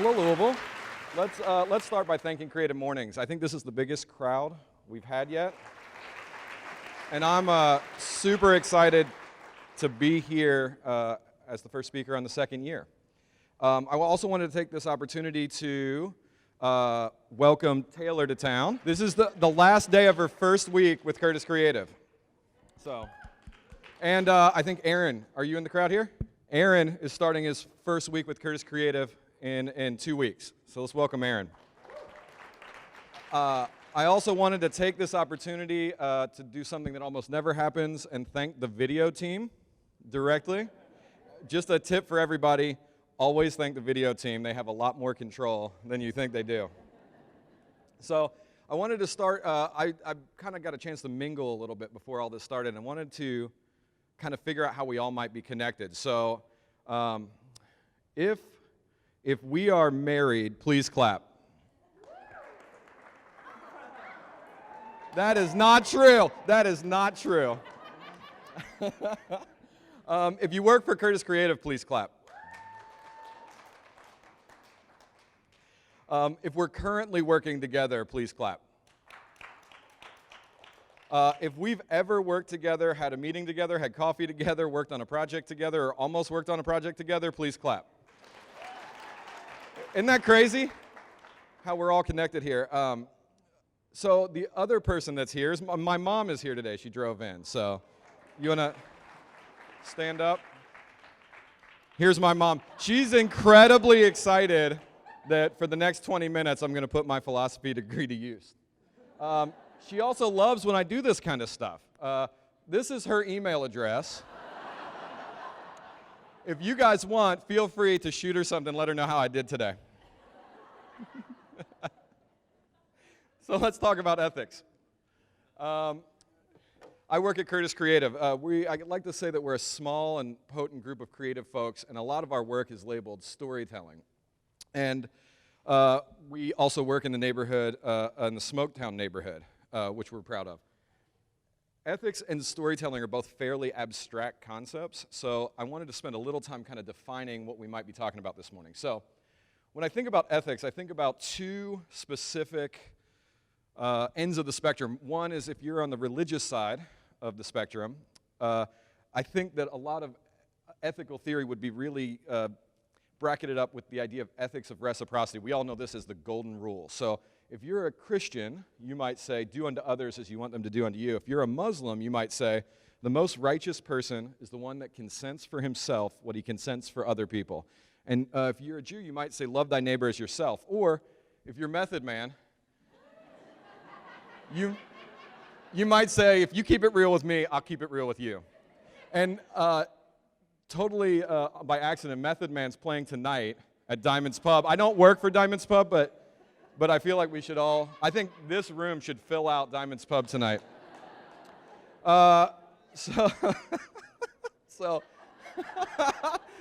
Hello, Louisville. Let's start by thanking Creative Mornings. I think this is the biggest crowd we've had yet. And I'm super excited to be here as the first speaker on the second year. I also wanted to take this opportunity to welcome Taylor to town. This is the last day of her first week with Kertis Creative. And I think Aaron, are you in the crowd here? Aaron is starting his first week with Kertis Creative in 2 weeks. So let's welcome Aaron. I also wanted to take this opportunity to do something that almost never happens and thank the video team directly. Just a tip for everybody, always thank the video team. They have a lot more control than you think they do. So I wanted to start, I kind of got a chance to mingle a little bit before all this started and wanted to kind of figure out how we all might be connected. So if we are married, please clap. That is not true. That is not true. If you work for Kertis Creative, please clap. If we're currently working together, please clap. If we've ever worked together, had a meeting together, had coffee together, worked on a project together, or almost worked on a project together, please clap. Isn't that crazy? How we're all connected here. So the other person that's here is my mom is here today. She drove in. So you want to stand up? Here's my mom. She's incredibly excited that for the next 20 minutes I'm going to put my philosophy degree to use. She also loves when I do this kind of stuff. This is her email address. If you guys want, feel free to shoot her something, let her know how I did today. So let's talk about ethics. I work at Kertis Creative. I like to say that we're a small and potent group of creative folks, and a lot of our work is labeled storytelling. And we also work in the neighborhood, in the Smoketown neighborhood, which we're proud of. Ethics and storytelling are both fairly abstract concepts, so I wanted to spend a little time kind of defining what we might be talking about this morning. So when I think about ethics, I think about two specific ends of the spectrum. One is if you're on the religious side of the spectrum, I think that a lot of ethical theory would be really bracketed up with the idea of ethics of reciprocity. We all know this as the golden rule. So if you're a Christian, you might say, do unto others as you want them to do unto you. If you're a Muslim, you might say, the most righteous person is the one that consents for himself what he consents for other people. And if you're a Jew, you might say, love thy neighbor as yourself. Or if you're Method Man, you might say, if you keep it real with me, I'll keep it real with you. And totally by accident, Method Man's playing tonight at Diamond's Pub. I don't work for Diamond's Pub, but I feel like we should all, I think this room should fill out Diamond's Pub tonight. So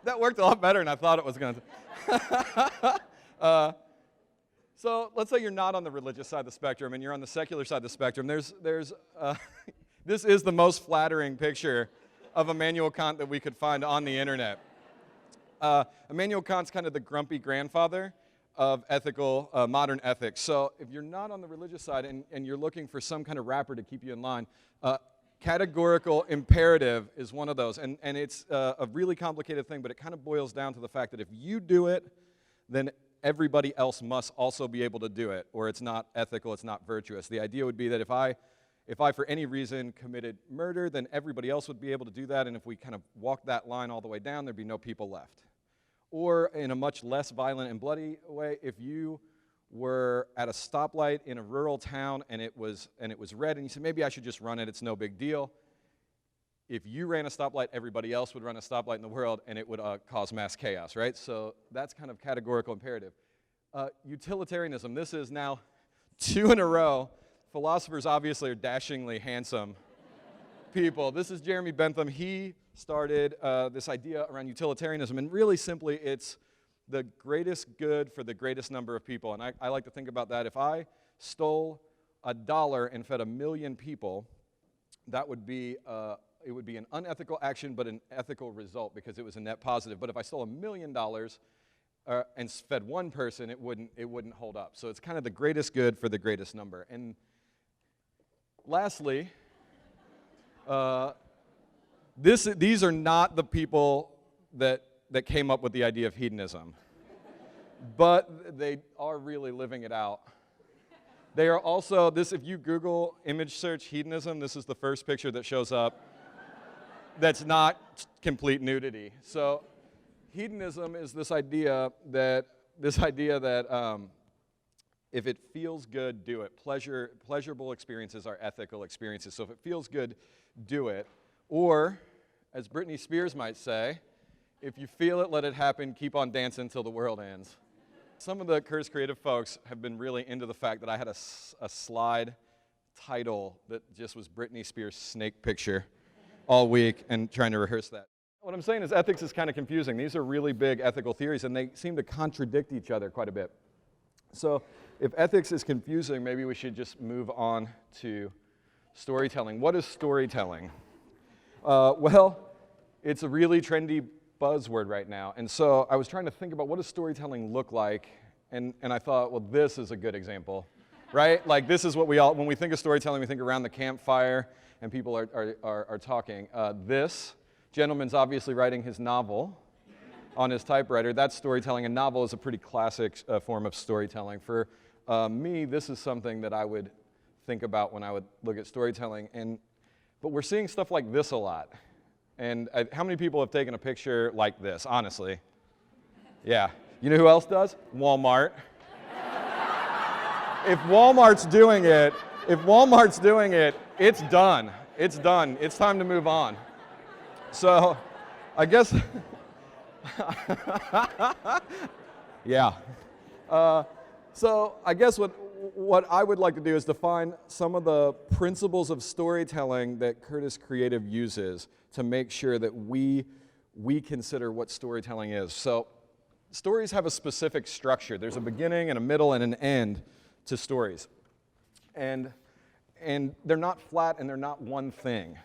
that worked a lot better than I thought it was going to. So let's say you're not on the religious side of the spectrum and you're on the secular side of the spectrum. This is the most flattering picture of Immanuel Kant that we could find on the internet. Immanuel Kant's kind of the grumpy grandfather of modern ethics. So if you're not on the religious side and you're looking for some kind of wrapper to keep you in line, categorical imperative is one of those. And it's a really complicated thing, but it kind of boils down to the fact that if you do it, then everybody else must also be able to do it, or it's not ethical, it's not virtuous. The idea would be that if I for any reason committed murder, then everybody else would be able to do that, and if we kind of walk that line all the way down, there'd be no people left. Or in a much less violent and bloody way, if you were at a stoplight in a rural town and it was red and you said, maybe I should just run it, it's no big deal. If you ran a stoplight, everybody else would run a stoplight in the world and it would cause mass chaos, right? So that's kind of categorical imperative. Utilitarianism, this is now 2 in a row. Philosophers obviously are dashingly handsome people. This is Jeremy Bentham. He started this idea around utilitarianism, and really simply it's the greatest good for the greatest number of people. And I like to think about that. If I stole $1 and fed 1 million people, that would be it would be an unethical action but an ethical result because it was a net positive. But if I stole $1 million and fed one person, it wouldn't hold up. So it's kind of the greatest good for the greatest number. And lastly, these are not the people that came up with the idea of hedonism, but they are really living it out. They are also, if you Google image search hedonism, this is the first picture that shows up that's not complete nudity. So hedonism is this idea that if it feels good, do it. Pleasurable experiences are ethical experiences. So if it feels good, do it. Or, as Britney Spears might say, if you feel it, let it happen, keep on dancing till the world ends. Some of the Kertis Creative folks have been really into the fact that I had a slide title that just was Britney Spears' snake picture all week and trying to rehearse that. What I'm saying is ethics is kind of confusing. These are really big ethical theories, and they seem to contradict each other quite a bit. So if ethics is confusing, maybe we should just move on to storytelling. What is storytelling? Well, it's a really trendy buzzword right now. And so I was trying to think about what does storytelling look like, and I thought, well, this is a good example, right? Like this is what when we think of storytelling, we think around the campfire and people are talking. This gentleman's obviously writing his novel on his typewriter. That's storytelling. A novel is a pretty classic form of storytelling. For me, this is something that I would think about when I would look at storytelling. But we're seeing stuff like this a lot. And how many people have taken a picture like this, honestly? Yeah. You know who else does? Walmart. If Walmart's doing it, it's done. It's done. It's time to move on. So, I guess, yeah. So I guess what I would like to do is define some of the principles of storytelling that Kertis Creative uses to make sure that we consider what storytelling is. So stories have a specific structure. There's a beginning and a middle and an end to stories. And they're not flat and they're not one thing.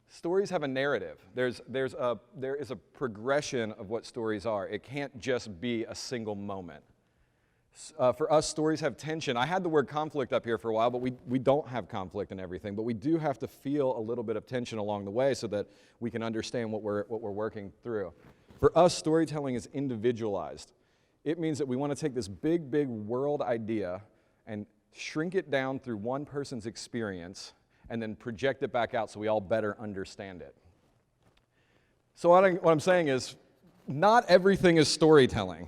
Stories have a narrative. There is a progression of what stories are. It can't just be a single moment. For us, stories have tension. I had the word conflict up here for a while, but we don't have conflict in everything. But we do have to feel a little bit of tension along the way so that we can understand what we're working through. For us, storytelling is individualized. It means that we want to take this big, big world idea and shrink it down through one person's experience and then project it back out so we all better understand it. So what I'm saying is, not everything is storytelling.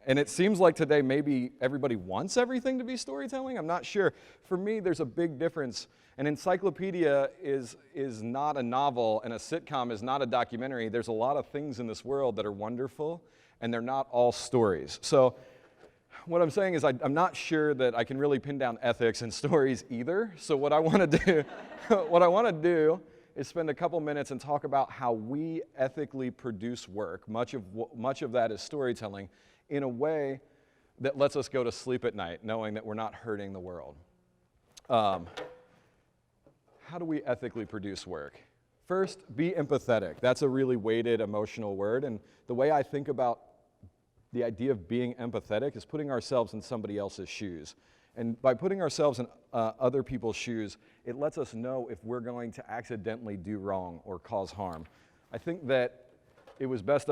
And it seems like today maybe everybody wants everything to be storytelling. I'm not sure. For me, there's a big difference. An encyclopedia is not a novel, and a sitcom is not a documentary. There's a lot of things in this world that are wonderful, and they're not all stories. So what I'm saying is I'm not sure that I can really pin down ethics and stories either. So what I want to do is spend a couple minutes and talk about how we ethically produce work. Much of that is storytelling, in a way that lets us go to sleep at night, knowing that we're not hurting the world. How do we ethically produce work? First, be empathetic. That's a really weighted emotional word, and the way I think about the idea of being empathetic is putting ourselves in somebody else's shoes. And by putting ourselves in other people's shoes, it lets us know if we're going to accidentally do wrong or cause harm. I think that it was best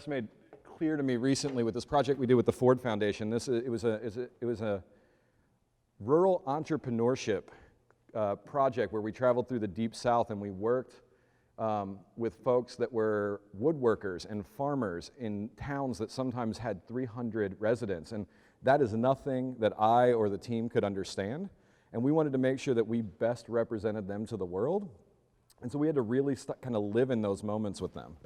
made clear to me recently with this project we did with the Ford Foundation. It was a rural entrepreneurship project where we traveled through the Deep South and we worked with folks that were woodworkers and farmers in towns that sometimes had 300 residents. And that is nothing that I or the team could understand. And we wanted to make sure that we best represented them to the world. And so we had to really kind of live in those moments with them.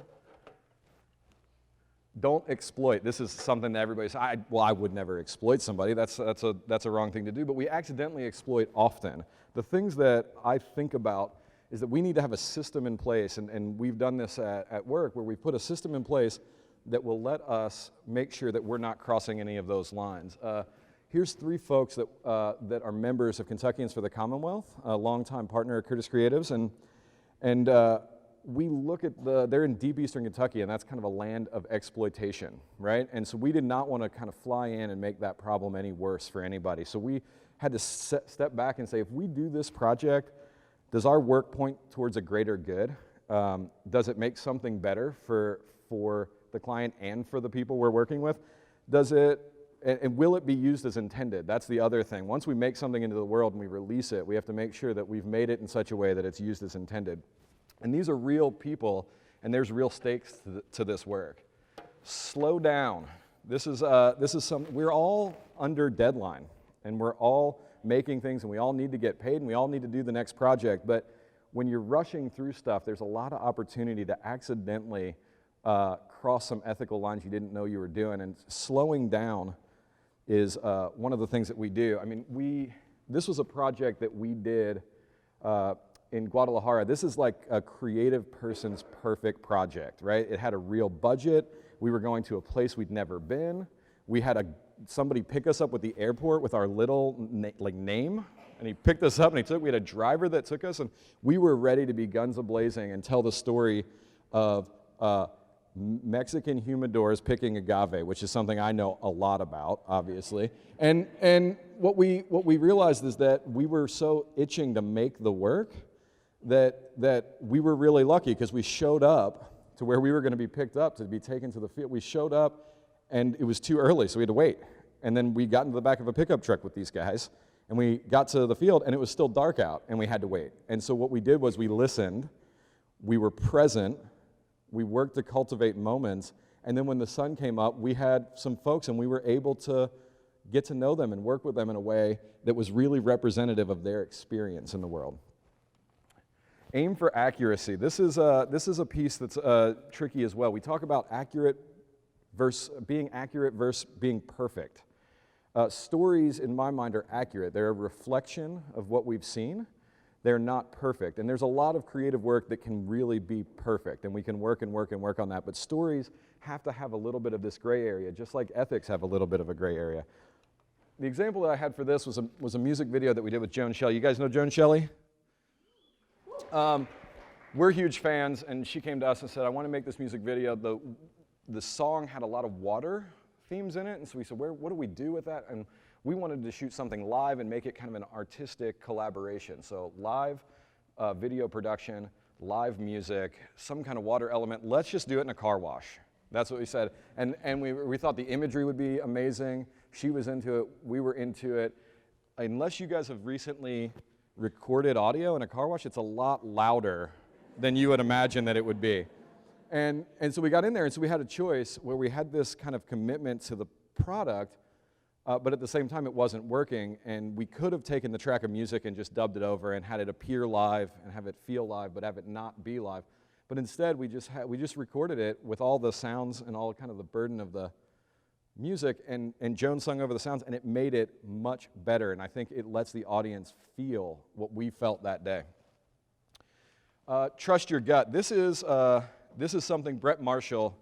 Don't exploit. This is something that everybody says, I would never exploit somebody. That's a wrong thing to do. But we accidentally exploit often. The things that I think about is that we need to have a system in place, and we've done this at work, where we've put a system in place that will let us make sure that we're not crossing any of those lines. Here's three folks that are members of Kentuckians for the Commonwealth, a longtime partner at Kertis Creatives, and we look at they're in deep eastern Kentucky, and that's kind of a land of exploitation, right? And so we did not want to kind of fly in and make that problem any worse for anybody. So we had to step back and say, if we do this project, does our work point towards a greater good? Does it make something better for the client and for the people we're working with? And will it be used as intended? That's the other thing. Once we make something into the world and we release it, we have to make sure that we've made it in such a way that it's used as intended. And these are real people, and there's real stakes to this work. Slow down. This is we're all under deadline, and we're all making things, and we all need to get paid, and we all need to do the next project. But when you're rushing through stuff, there's a lot of opportunity to accidentally cross some ethical lines you didn't know you were doing. And slowing down is one of the things that we do. I mean, this was a project that we did in Guadalajara. This is like a creative person's perfect project, right? It had a real budget. We were going to a place we'd never been. We had somebody pick us up at the airport with our little name, and he picked us up, and we had a driver that took us, and we were ready to be guns a-blazing and tell the story of Mexican humidors picking agave, which is something I know a lot about, obviously. And what we realized is that we were so itching to make the work that we were really lucky, because we showed up to where we were going to be picked up to be taken to the field. We showed up, and it was too early, so we had to wait. And then we got into the back of a pickup truck with these guys, and we got to the field, and it was still dark out, and we had to wait. And so what we did was we listened, we were present, we worked to cultivate moments, and then when the sun came up, we had some folks, and we were able to get to know them and work with them in a way that was really representative of their experience in the world. Aim for accuracy. This is a piece that's tricky as well. We talk about being accurate versus being perfect. Stories, in my mind, are accurate. They're a reflection of what we've seen. They're not perfect. And there's a lot of creative work that can really be perfect, and we can work and work and work on that. But stories have to have a little bit of this gray area, just like ethics have a little bit of a gray area. The example that I had for this was a music video that we did with Joan Shelley. You guys know Joan Shelley? We're huge fans, and she came to us and said, I want to make this music video. The song had a lot of water themes in it, and so we said, what do we do with that? And we wanted to shoot something live and make it kind of an artistic collaboration. So live video production, live music, some kind of water element. Let's just do it in a car wash. That's what we said. And we thought the imagery would be amazing. She was into it. We were into it. Unless you guys have recently recorded audio in a car wash, it's a lot louder than you would imagine that it would be. And so we got in there, and so we had a choice where we had this kind of commitment to the product, but at the same time it wasn't working, and we could have taken the track of music and just dubbed it over and had it appear live and have it feel live, but have it not be live. But instead we just recorded it with all the sounds and all kind of the burden of the music, and Joan sung over the sounds, and it made it much better, and I think it lets the audience feel what we felt that day. Trust your gut. This is something Brett Marshall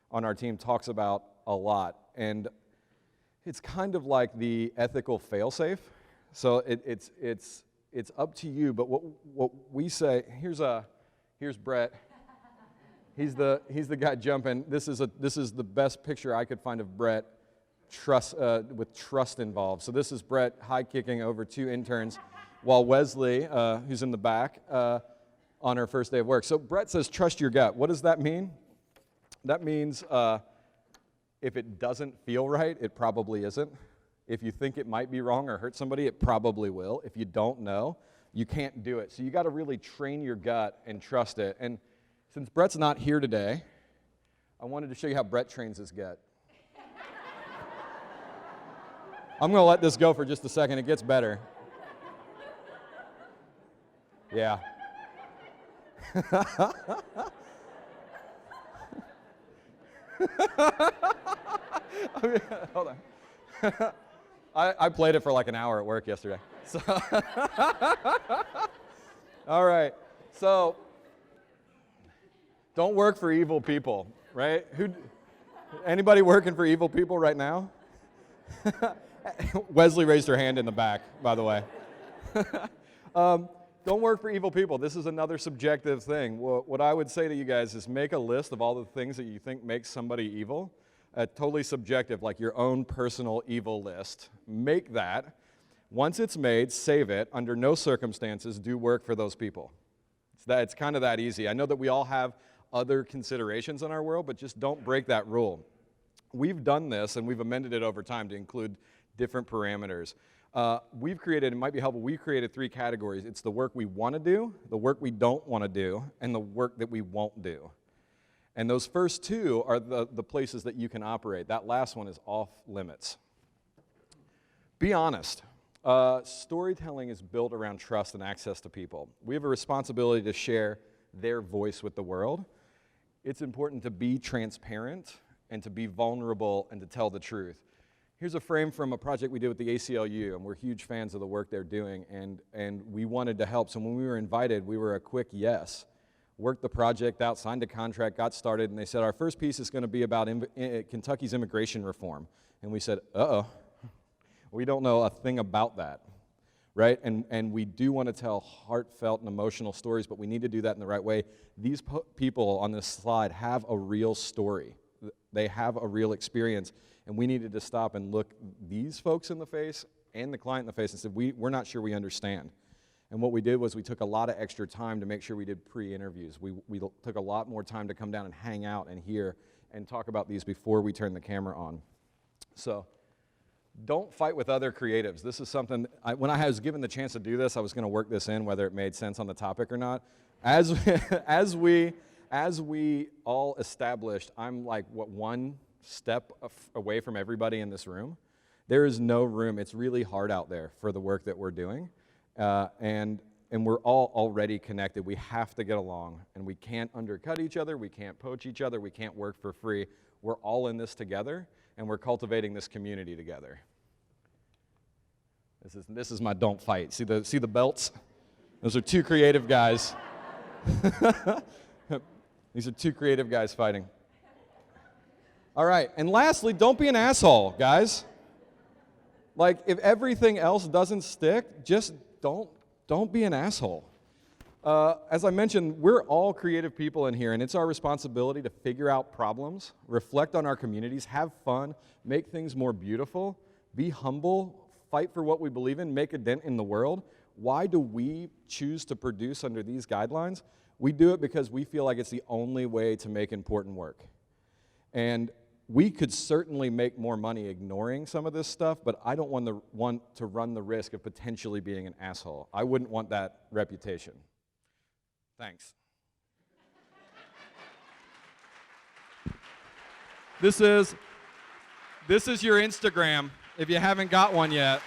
on our team talks about a lot, and it's kind of like the ethical fail-safe. So it's up to you, but what we say, here's Brett. He's the guy jumping. This is the best picture I could find of Brett with trust involved. So this is Brett high kicking over 2 interns, while Wesley, who's in the back, on her first day of work. So Brett says, trust your gut. What does that mean? That means if it doesn't feel right, it probably isn't. If you think it might be wrong or hurt somebody, it probably will. If you don't know, you can't do it. So you got to really train your gut and trust it. And since Brett's not here today, I wanted to show you how Brett trains his gut. I'm going to let this go for just a second. It gets better. Yeah. Hold on. I played it for like an hour at work yesterday. So all right. So don't work for evil people, right? Anybody working for evil people right now? Wesley raised her hand in the back, by the way. Don't work for evil people. This is another subjective thing. What I would say to you guys is make a list of all the things that you think make somebody evil. Totally subjective, like your own personal evil list. Make that. Once it's made, save it. Under no circumstances, do work for those people. It's kind of that easy. I know that we all have other considerations in our world, but just don't break that rule. We've done this, and we've amended it over time to include different parameters. We've created, it might be helpful, we've created 3 categories. It's the work we want to do, the work we don't want to do, and the work that we won't do. And those first 2 are the places that you can operate. That last one is off limits. Be honest. Storytelling is built around trust and access to people. We have a responsibility to share their voice with the world. It's important to be transparent and to be vulnerable and to tell the truth. Here's a frame from a project we did with the ACLU, and we're huge fans of the work they're doing, and we wanted to help. So when we were invited, we were a quick yes. Worked the project out, signed a contract, got started, and they said, our first piece is going to be about Kentucky's immigration reform. And we said, uh-oh, we don't know a thing about that, right? And we do want to tell heartfelt and emotional stories, but we need to do that in the right way. These people on this slide have a real story. They have a real experience. And we needed to stop and look these folks in the face and the client in the face and said, we're not sure we understand. And what we did was we took a lot of extra time to make sure we did pre-interviews. We took a lot more time to come down and hang out and hear and talk about these before we turned the camera on. So don't fight with other creatives. This is something, when I was given the chance to do this, I was going to work this in, whether it made sense on the topic or not. As we all established, I'm like, one step away from everybody in this room. There is no room. It's really hard out there for the work that we're doing. And we're all already connected. We have to get along, and we can't undercut each other. We can't poach each other. We can't work for free. We're all in this together, and we're cultivating this community together. This is my don't fight. See the belts? Those are 2 creative guys. These are 2 creative guys fighting. All right, and lastly, don't be an asshole, guys. Like, if everything else doesn't stick, just don't be an asshole. As I mentioned, we're all creative people in here, and it's our responsibility to figure out problems, reflect on our communities, have fun, make things more beautiful, be humble, fight for what we believe in, make a dent in the world. Why do we choose to produce under these guidelines? We do it because we feel like it's the only way to make important work. And we could certainly make more money ignoring some of this stuff, but I don't want to run the risk of potentially being an asshole. I wouldn't want that reputation. Thanks. This is your Instagram, if you haven't got one yet.